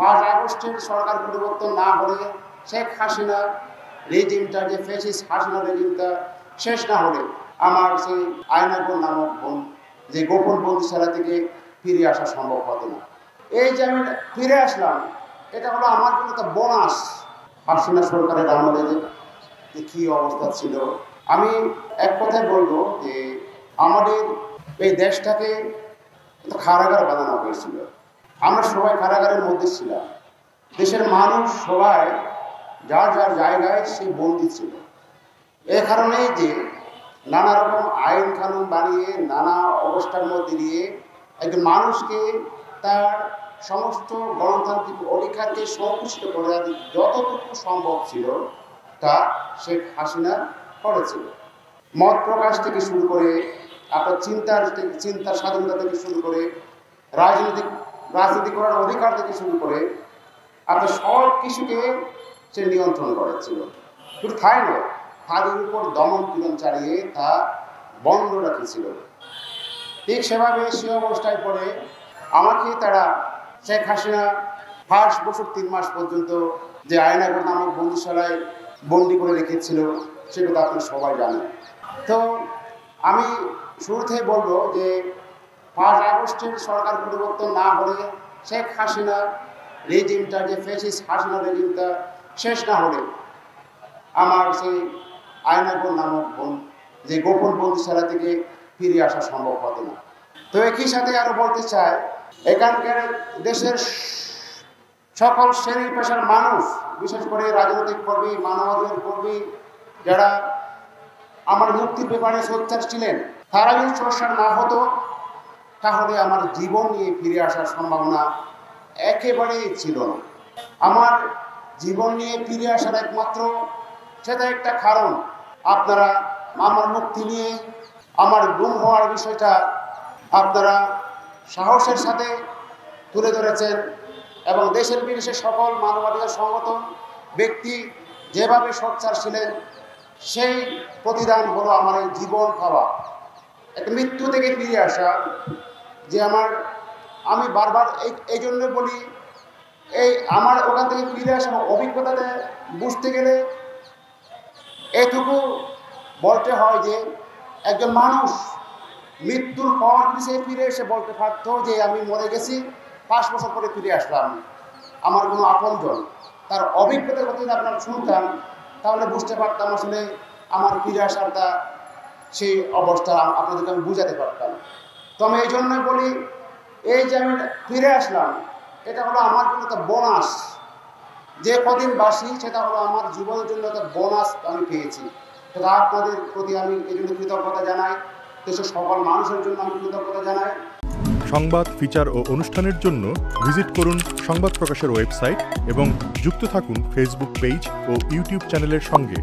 5 আগস্টের সরকার পরিবর্তন না হলে শেখ হাসিনা রেজিমটা, যে ফ্যাসিস্ট হাসিনা রেজিমটা শেষ না হলে আমার সেই আয়নাগর নামক যে গোপন বন্দিশালা থেকে ফিরে আসা সম্ভব হতো না। এই যে আমি ফিরে আসলাম, এটা হলো আমার জন্য একটা বোনাস। হাসিনা সরকারের আমলে যে কী অবস্থা ছিল, আমি এক কথায় বলবো যে আমাদের এই দেশটাকে কারাগার বানানো হয়েছিল। আমরা সবাই কারাগারের মধ্যে ছিলাম। দেশের মানুষ সবাই যার যার জায়গায় সে বন্দী ছিল। এ কারণেই যে নানা রকম আইন কানুন বানিয়ে নানা অবস্থার মধ্যে দিয়ে একজন মানুষকে তার সমস্ত গণতান্ত্রিক অধিকারকে সংকুচিত করে যতটুকু সম্ভব ছিল তা শেখ হাসিনা করেছিল। মত প্রকাশ থেকে শুরু করে আপনার চিন্তার স্বাধীনতা থেকে শুরু করে রাজনীতি করার অধিকার থেকে শুরু করে আপনার সব কিছুকে সে নিয়ন্ত্রণ করেছিল। শুধু তাই নয়, তাদের উপর দমন পীড়ন চালিয়ে তা বন্ধ রাখেছিল। ঠিক সেভাবে সে অবস্থায় পড়ে আমাকে তারা শেখ হাসিনা 5 বছর 3 মাস পর্যন্ত যে আয়নাগর নামক বন্দিশালায় বন্দি করে রেখেছিল সেটা তো আপনি সবাই জানেন। তো আমি শুরুতেই বলবো যে 5 আগস্টের সরকার পরিবর্তন না হলে শেখ হাসিনা রেজিমটা, যে ফ্যাসিস্ট হাসিনা রেজিমটা শেষ না হলে আমার সেই আয়নাগর নামক যে গোপন বন্দিশালা থেকে ফিরে আসা সম্ভব হতো না। তো একই সাথে আরো বলতে চাই, এখানকার দেশের সকল শ্রেণী পেশার মানুষ, বিশেষ করে রাজনৈতিক কর্মী, মানবাধিকার কর্মী যারা আমার মুক্তির ব্যাপারে সোচ্চার ছিলেন, তারা যদি সোচ্চার না হতো তাহলে আমার জীবন নিয়ে ফিরে আসার সম্ভাবনা একেবারেই ছিল না। আমার জীবন নিয়ে ফিরে আসার একমাত্র সেটা একটা কারণ, আপনারা আমার মুক্তি নিয়ে আমার গুম হওয়ার বিষয়টা আপনারা সাহসের সাথে তুলে ধরেছেন এবং দেশের বিদেশের সকল মানবাধিকার সংগঠন ব্যক্তি যেভাবে সোচ্চার ছিলেন, সেই প্রতিদান হলো আমার এই জীবন পাওয়া, একটা মৃত্যু থেকে ফিরে আসা। যে আমি বারবার এই জন্য বলি, এই আমার ওখান থেকে ফিরে আসার অভিজ্ঞতাতে বুঝতে গেলে এটুকু বলতে হয় যে একজন মানুষ মৃত্যুর পর সে ফিরে এসে বলতে পারত যে আমি মরে গেছি, 5 বছর পরে ফিরে আসলাম, আমার কোনো আপনজন। তার অভিজ্ঞতার কথা যদি আপনারা শুনতাম তাহলে বুঝতে পারতাম আসলে আমার ফিরে আসারটা সেই অবস্থা আপনাদেরকে আমি বুঝাতে পারতাম। তো আমি এই জন্যই বলি, এই যে আমি ফিরে আসলাম এটা হলো আমার জন্য একটা বোনাস। যে কদিন বাসি সেটা হলো আমার জীবনের জন্য একটা বোনাস আমি পেয়েছি। সেটা আপনাদের প্রতি আমি এই জন্য কৃতজ্ঞতা জানাই, দেশের সকল মানুষের জন্য আমি কৃতজ্ঞতা জানাই। সংবাদ, ফিচার ও অনুষ্ঠানের জন্য ভিজিট করুন সংবাদ প্রকাশের ওয়েবসাইট এবং যুক্ত থাকুন ফেসবুক পেজ ও ইউটিউব চ্যানেলের সঙ্গে।